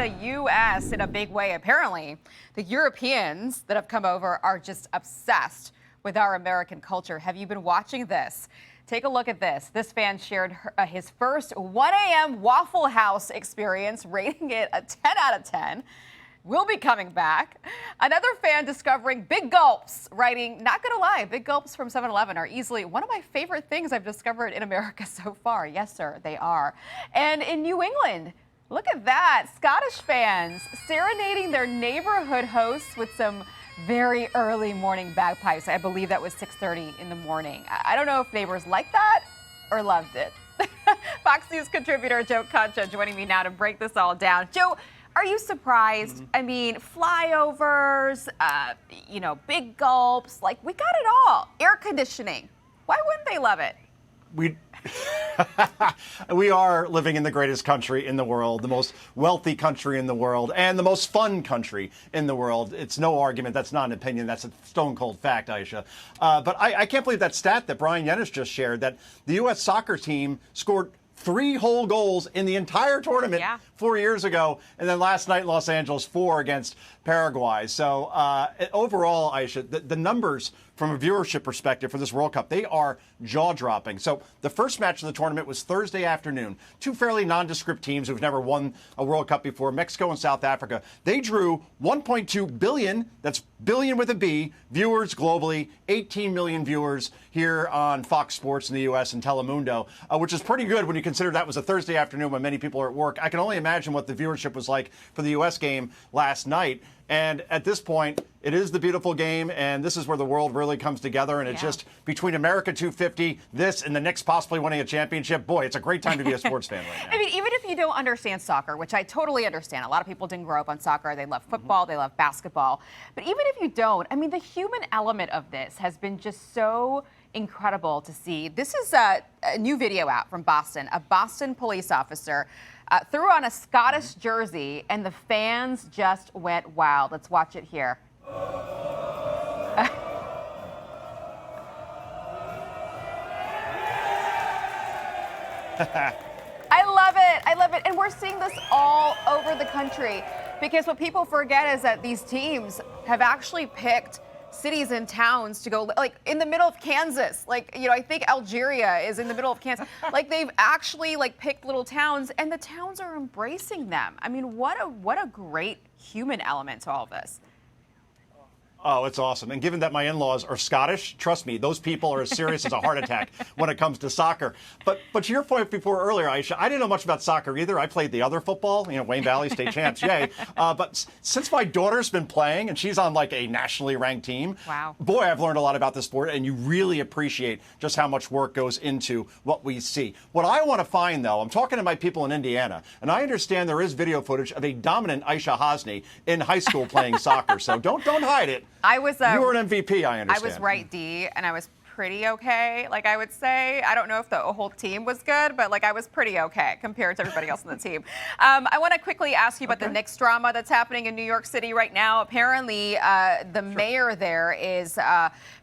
the U.S. in a big way. Apparently, the Europeans that have come over are just obsessed with our American culture. Have you been watching this? Take a look at this. This fan shared his first 1 a.m. Waffle House experience, rating it a 10 out of 10. We'll be coming back. Another fan discovering big gulps, writing, not gonna lie, big gulps from 7-Eleven are easily one of my favorite things I've discovered in America so far. Yes, sir, they are. And in New England, look at that. Scottish fans serenading their neighborhood hosts with some very early morning bagpipes. I believe that was 6:30 in the morning. I don't know if neighbors liked that or loved it. Fox News contributor Joe Concha joining me now to break this all down. Joe, are you surprised? I mean, flyovers, big gulps, like we got it all. Air conditioning. Why wouldn't they love it? We are living in the greatest country in the world, the most wealthy country in the world, and the most fun country in the world. It's no argument. That's not an opinion. That's a stone cold fact, Aisha. But I can't believe that stat that Brian Yennis just shared, that the U.S. soccer team scored 3 whole goals in the entire tournament 4 years ago. And then last night in Los Angeles, 4 against Paraguay. So overall, Aisha, the numbers from a viewership perspective for this World Cup, they are jaw-dropping. So the first match of the tournament was Thursday afternoon. 2 fairly nondescript teams who've never won a World Cup before, Mexico and South Africa. They drew 1.2 billion, that's billion with a B, viewers globally, 18 million viewers here on Fox Sports in the U.S. and Telemundo, which is pretty good when you consider that was a Thursday afternoon when many people are at work. I can only imagine what the viewership was like for the U.S. game last night. And at this point, it is the beautiful game, and this is where the world really comes together. And it's just between America 250, this, and the Knicks possibly winning a championship. Boy, it's a great time to be a sports fan right now. I mean, even if you don't understand soccer, which I totally understand. A lot of people didn't grow up on soccer. They love football. They love basketball. But even if you don't, I mean, the human element of this has been just so incredible to see. This is a new video out from Boston. A Boston police officer threw on a Scottish jersey, and the fans just went wild. Let's watch it here. I love it. I love it. And we're seeing this all over the country, because what people forget is that these teams have actually picked cities and towns to go, like in the middle of Kansas. Like, I think Algeria is in the middle of Kansas. Like, they've actually picked little towns, and the towns are embracing them. I mean, what a great human element to all of this. Oh, it's awesome. And given that my in-laws are Scottish, trust me, those people are as serious as a heart attack when it comes to soccer. But to your point before earlier, Aisha, I didn't know much about soccer either. I played the other football, Wayne Valley State champs, yay. But since my daughter's been playing, and she's on a nationally ranked team, wow, boy, I've learned a lot about the sport, and you really appreciate just how much work goes into what we see. What I want to find, though, I'm talking to my people in Indiana, and I understand there is video footage of a dominant Aisha Hasnie in high school playing soccer, so don't hide it. You were an MVP, I understand. I was right D, and I was pretty okay, I would say. I don't know if the whole team was good, but I was pretty okay compared to everybody else on the team. I want to quickly ask you about the Knicks drama that's happening in New York City right now. Apparently, the mayor there is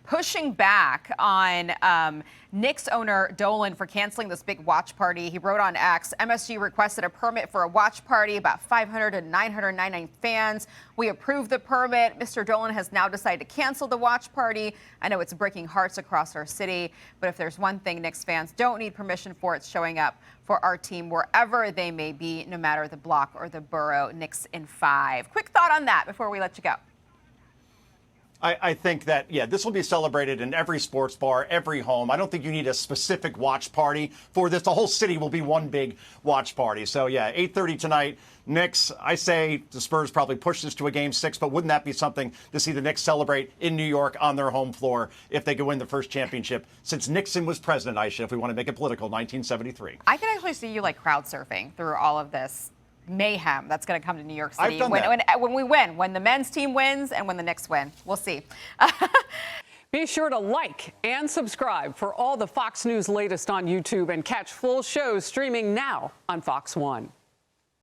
pushing back on Knicks owner Dolan for canceling this big watch party. He wrote on X, MSG requested a permit for a watch party, about 500 to 999 fans. We approved the permit. Mr. Dolan has now decided to cancel the watch party. I know it's breaking hearts across our city, but if there's one thing Knicks fans don't need permission for, it's showing up for our team wherever they may be, no matter the block or the borough. Knicks in 5. Quick thought on that before we let you go. I think that, this will be celebrated in every sports bar, every home. I don't think you need a specific watch party for this. The whole city will be one big watch party. So, 8:30 tonight. Knicks, I say the Spurs probably push this to a Game 6, but wouldn't that be something to see the Knicks celebrate in New York on their home floor if they could win the first championship since Nixon was president, Aisha, if we want to make it political, 1973. I can actually see you crowd surfing through all of this mayhem that's going to come to New York City I've done that. when we win, when the men's team wins and when the Knicks win. We'll see. Be sure to like and subscribe for all the Fox News latest on YouTube, and catch full shows streaming now on Fox One.